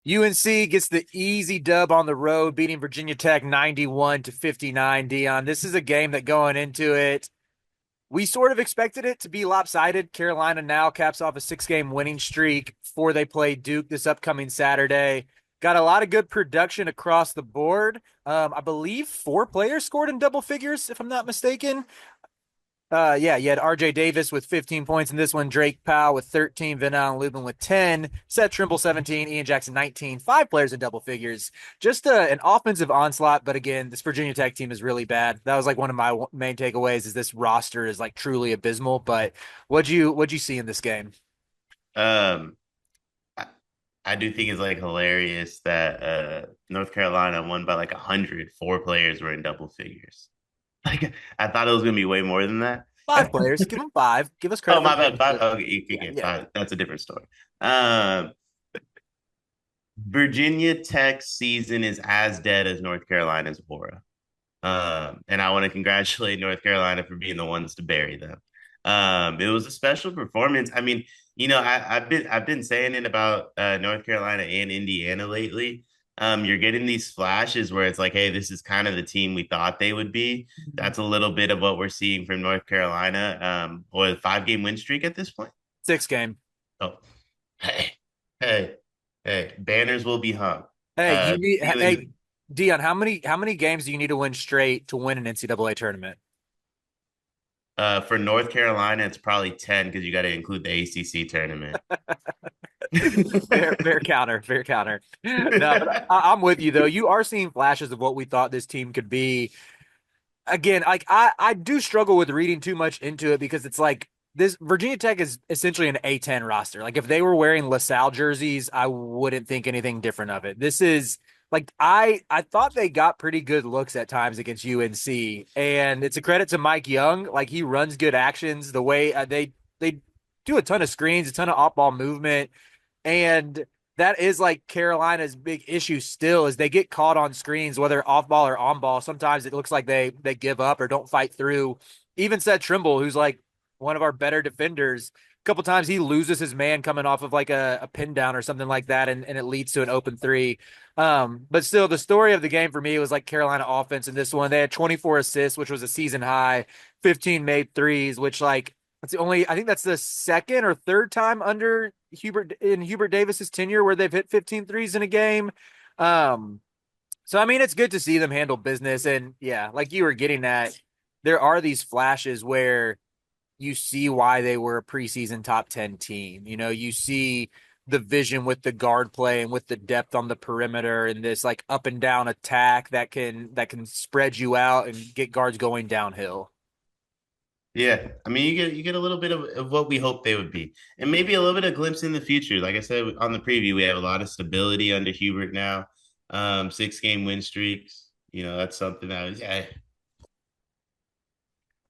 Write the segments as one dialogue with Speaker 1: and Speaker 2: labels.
Speaker 1: UNC gets the easy dub on the road, beating Virginia Tech 91-59. Dion, this is a game that going into it, we sort of expected it to be lopsided. Carolina now caps off a 6-game winning streak before they play Duke this upcoming Saturday. Got a lot of good production across the board. I believe 4 players scored in double figures, if I'm not mistaken. Yeah, you had RJ Davis with 15 points in this one, Drake Powell with 13, Van Allen Lubin with 10, Seth Trimble 17, Ian Jackson 19, 5 players in double figures. Just an offensive onslaught, but again, this Virginia Tech team is really bad. That was like one of my main takeaways is this roster is like truly abysmal, but what'd you see in this game?
Speaker 2: Um, I, I do think it's like hilarious that North Carolina won by like 100. 4 players were in double figures. Like I thought it was gonna be way more than that.
Speaker 1: 5 players, give them 5. Give us
Speaker 2: Oh
Speaker 1: credit where
Speaker 2: my bad.
Speaker 1: credit's
Speaker 2: Five.
Speaker 1: due.
Speaker 2: Okay, you
Speaker 1: Yeah,
Speaker 2: get
Speaker 1: yeah.
Speaker 2: five. That's a different story. Um, Virginia Tech's season is as dead as North Carolina's aura. And I want to congratulate North Carolina for being the ones to bury them. It was a special performance. I mean, I've been saying it about North Carolina and Indiana lately. You're getting these flashes where it's like, hey, this is kind of the team we thought they would be. That's a little bit of what we're seeing from North Carolina. Or a 5-game win streak at this point.
Speaker 1: 6 game.
Speaker 2: Oh, hey, hey, hey, banners will be hung.
Speaker 1: Hey, you need
Speaker 2: Ceilings
Speaker 1: hey Dion, how many games do you need to win straight to win an NCAA tournament?
Speaker 2: For North Carolina, it's probably 10 because you got to include the ACC tournament.
Speaker 1: Fair counter, fair counter. No, but I'm with you though. You are seeing flashes of what we thought this team could be. Again, like I do struggle with reading too much into it because it's like this Virginia Tech is essentially an A10 roster. Like if they were wearing LaSalle jerseys, I wouldn't think anything different of it. This is like I thought they got pretty good looks at times against UNC, and it's a credit to Mike Young. Like he runs good actions. The way they do a ton of screens, a ton of off ball movement. And that is like Carolina's big issue still is they get caught on screens, whether off ball or on ball. Sometimes it looks like they give up or don't fight through. Even Seth Trimble, who's like one of our better defenders, a couple times he loses his man coming off of like a pin down or something like that, and it leads to an open three. But still, the story of the game for me was like Carolina offense in this one. They had 24 assists, which was a season high, 15 made threes, which like that's the only I think that's the second or third time under Hubert Davis's tenure where they've hit 15 threes in a game. Um, so I mean it's good to see them handle business. And yeah, like you were getting at, there are these flashes where you see why they were a preseason top 10 team. You know, you see the vision with the guard play and with the depth on the perimeter and this like up and down attack that can spread you out and get guards going downhill.
Speaker 2: Yeah, I mean, you get a little bit of what we hoped they would be, and maybe a little bit of glimpse in the future. Like I said on the preview, we have a lot of stability under Hubert now. 6-game win streaks. That's something that was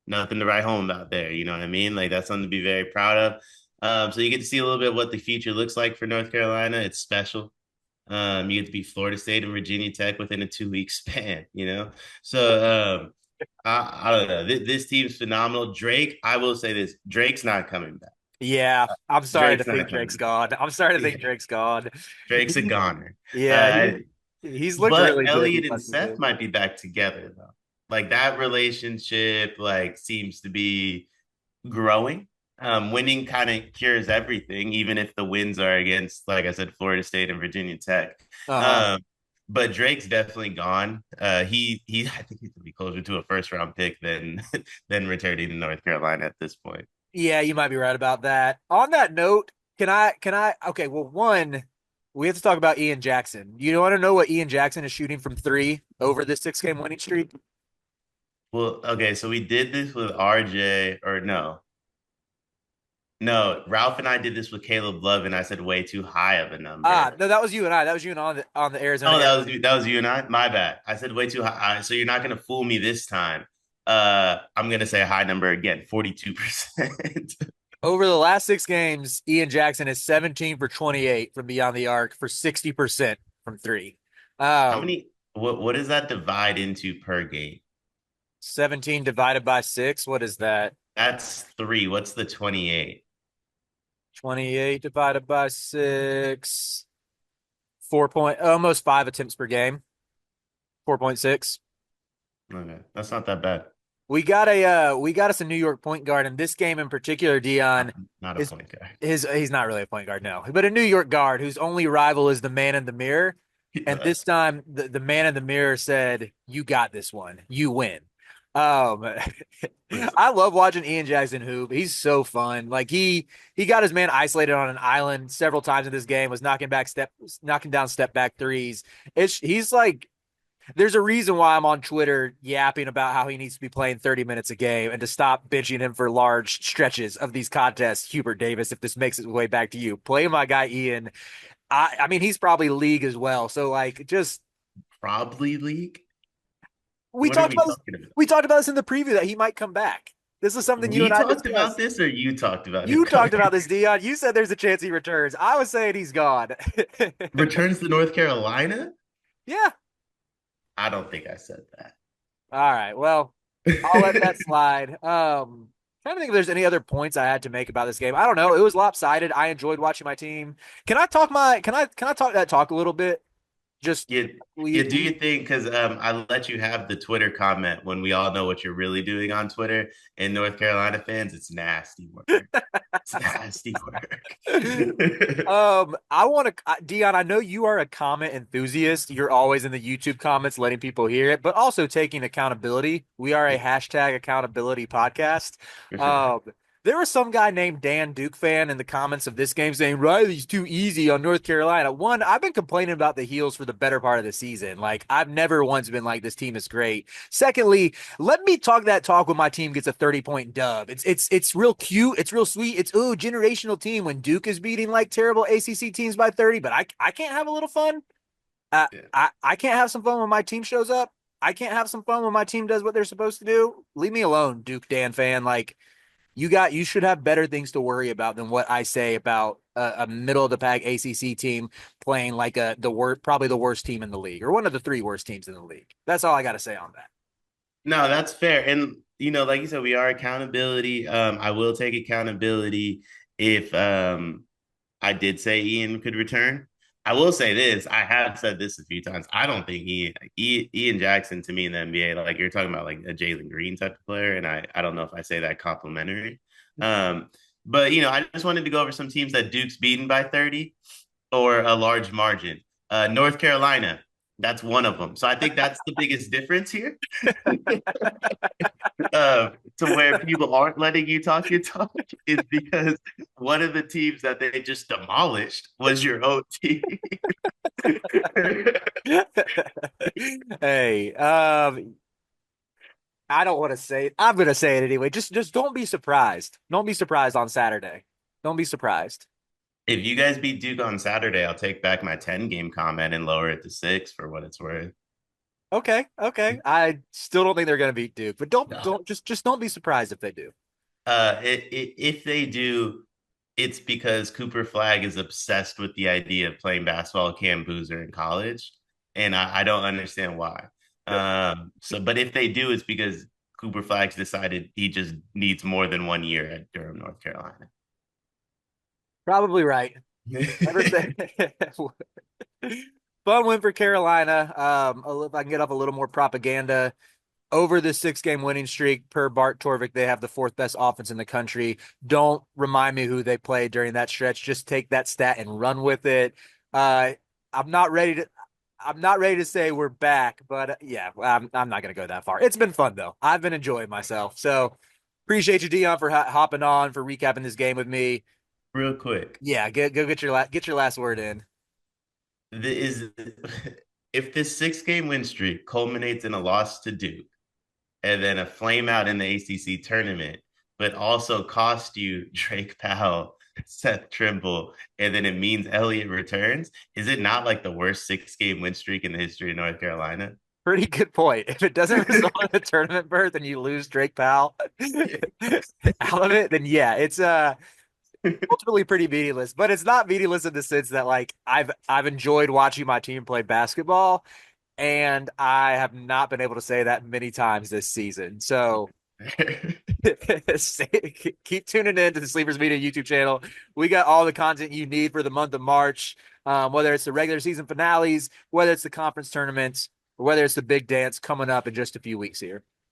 Speaker 2: nothing to write home about there. You know what I mean? Like that's something to be very proud of. So you get to see a little bit of what the future looks like for North Carolina. It's special. You get to beat Florida State and Virginia Tech within a 2-week span. So I don't know. This team's phenomenal. Drake, I will say this: Drake's not coming back.
Speaker 1: Yeah, I'm starting to
Speaker 2: Drake's
Speaker 1: think
Speaker 2: not
Speaker 1: Drake's
Speaker 2: coming
Speaker 1: gone. I'm starting to
Speaker 2: back.
Speaker 1: think Drake's gone.
Speaker 2: Drake's a goner.
Speaker 1: Yeah,
Speaker 2: Uh,
Speaker 1: he's looked
Speaker 2: but
Speaker 1: really good
Speaker 2: Elliot
Speaker 1: these
Speaker 2: and
Speaker 1: last few
Speaker 2: Seth
Speaker 1: games.
Speaker 2: might be back together though. Like that relationship, like seems to be growing. Winning kind of cures everything, even if the wins are against, like I said, Florida State and Virginia Tech.
Speaker 1: Uh-huh.
Speaker 2: Um, but Drake's definitely gone. He I think he's gonna be closer to a first round pick than than returning to North Carolina at this point.
Speaker 1: Yeah, you might be right about that. On that note, can I okay, well one, we have to talk about Ian Jackson. You want to know what Ian Jackson is shooting from three over this 6-game winning streak?
Speaker 2: Well, okay, so we did this with RJ, or no, Ralph and I did this with Caleb Love, and I said way too high of a number.
Speaker 1: No, that was you and I. That was you and on the Arizona
Speaker 2: Oh,
Speaker 1: game.
Speaker 2: that was you and I. My bad. I said way too high. So you're not gonna fool me this time. I'm gonna say a high number again, 42%.
Speaker 1: Over the last 6 games, Ian Jackson is 17 for 28 from beyond the arc for 60% from three.
Speaker 2: How
Speaker 1: Um,
Speaker 2: many? What does that divide into per game?
Speaker 1: 17 divided by 6, what is that?
Speaker 2: That's three. What's the 28?
Speaker 1: 28 divided by 6, almost 5 attempts per game, 4.6.
Speaker 2: Okay, that's not that bad.
Speaker 1: We got us a New York point guard in this game in particular,
Speaker 2: Not,
Speaker 1: Dion.
Speaker 2: not a
Speaker 1: His
Speaker 2: point guard.
Speaker 1: he's not really a point guard, no, but a New York guard whose only rival is the man in the mirror. And this time the man in the mirror said, "You got this one. You win." Um I love watching Ian Jackson hoop. He's so fun. Like he got his man isolated on an island several times in this game, was knocking down step back threes. He's like there's a reason why I'm on Twitter yapping about how he needs to be playing 30 minutes a game and to stop benching him for large stretches of these contests. Hubert Davis, if this makes its way back to you, play my guy Ian. I mean, he's probably league as well. So like, just
Speaker 2: Probably league.
Speaker 1: we
Speaker 2: What are
Speaker 1: talked
Speaker 2: we
Speaker 1: about this.
Speaker 2: talking about?
Speaker 1: We talked about this in the preview that he might come back. This is something you
Speaker 2: We
Speaker 1: and I
Speaker 2: talked about
Speaker 1: discussed.
Speaker 2: this, or you talked about him
Speaker 1: You talked
Speaker 2: coming?
Speaker 1: about this, Dion. You said there's a chance he returns. I was saying he's gone.
Speaker 2: Returns to North Carolina?
Speaker 1: Yeah.
Speaker 2: I don't think I said
Speaker 1: All right. Well, I'll let that
Speaker 2: that.
Speaker 1: slide. Trying to think if there's any other points I had to make about this game. I don't know. It was lopsided. I enjoyed watching my team. Can I talk that talk a little bit? Just
Speaker 2: Yeah, yeah. Do you think? Because I let you have the Twitter comment when we all know what you're really doing on Twitter. And North Carolina fans, it's nasty work. It's nasty work.
Speaker 1: I want to, Dion, I know you are a comment enthusiast. You're always in the YouTube comments letting people hear it, but also taking accountability. We are a hashtag accountability podcast.
Speaker 2: For sure.
Speaker 1: Um, there was some guy named Dan Duke fan in the comments of this game saying Riley's too easy on North Carolina. One, I've been complaining about the Heels for the better part of the season. Like I've never once been like this team is great. Secondly, let me talk that talk when my team gets a 30-point dub. It's real cute. It's real sweet. It's generational team when Duke is beating like terrible ACC teams by 30, but I can't have a little fun.
Speaker 2: Yeah.
Speaker 1: I can't have some fun when my team shows up. I can't have some fun when my team does what they're supposed to do. Leave me alone, Duke Dan fan. Like you should have better things to worry about than what I say about a middle of the pack ACC team playing like probably the worst team in the league or one of the three worst teams in the league. That's all I got to say on that.
Speaker 2: No, that's fair. And like you said, we are accountability. I will take accountability if I did say Ian could return. I will say this. I have said this a few times. I don't think Ian Jackson to me in the NBA, like you're talking about like a Jalen Green type of player. And I don't know if I say that complimentary. Um, but I just wanted to go over some teams that Duke's beaten by 30 or a large margin. North Carolina, that's one of them. So I think that's the biggest difference here. To where people aren't letting you talk your talk is because one of the teams that they just demolished was your own team.
Speaker 1: Hey, I don't want to say it. I'm going to say it anyway. Just don't be surprised. Don't be surprised on Saturday. Don't be surprised.
Speaker 2: If you guys beat Duke on Saturday, I'll take back my 10 game comment and lower it to 6 for what it's worth.
Speaker 1: Okay, okay. I still don't think they're going to beat Duke, but don't
Speaker 2: No.
Speaker 1: don't just don't be surprised if they do.
Speaker 2: If they do, it's because Cooper Flag is obsessed with the idea of playing basketball at Cam Boozer in college, and I don't understand why. But if they do, it's because Cooper Flag's decided he just needs more than 1 year at Durham, North Carolina.
Speaker 1: Probably right. Never say fun win for Carolina. If I can get up a little more propaganda over the 6 game winning streak per Bart Torvik, they have the fourth best offense in the country. Don't remind me who they played during that stretch. Just take that stat and run with it. Uh, I'm not ready to. I'm not ready to say we're back, but yeah, I'm not going to go that far. It's been fun though. I've been enjoying myself. So appreciate you, Dion, for hopping on for recapping this game with me.
Speaker 2: Real quick,
Speaker 1: Yeah, go get your last word in.
Speaker 2: is if this 6 game win streak culminates in a loss to Duke and then a flame out in the ACC tournament, but also cost you Drake Powell, Seth Trimble, and then it means Elliott returns. Is it not like the worst 6 game win streak in the history of North Carolina?
Speaker 1: Pretty good point. If it doesn't result in a tournament berth and you lose Drake Powell out of it, then yeah, it's ultimately pretty meaningless. But it's not meaningless in the sense that like I've enjoyed watching my team play basketball, and I have not been able to say that many times this season. So keep tuning in to the Sleepers Media YouTube channel. We got all the content you need for the month of March. whether it's the regular season finales, whether it's the conference tournaments, or whether it's the big dance coming up in just a few weeks here.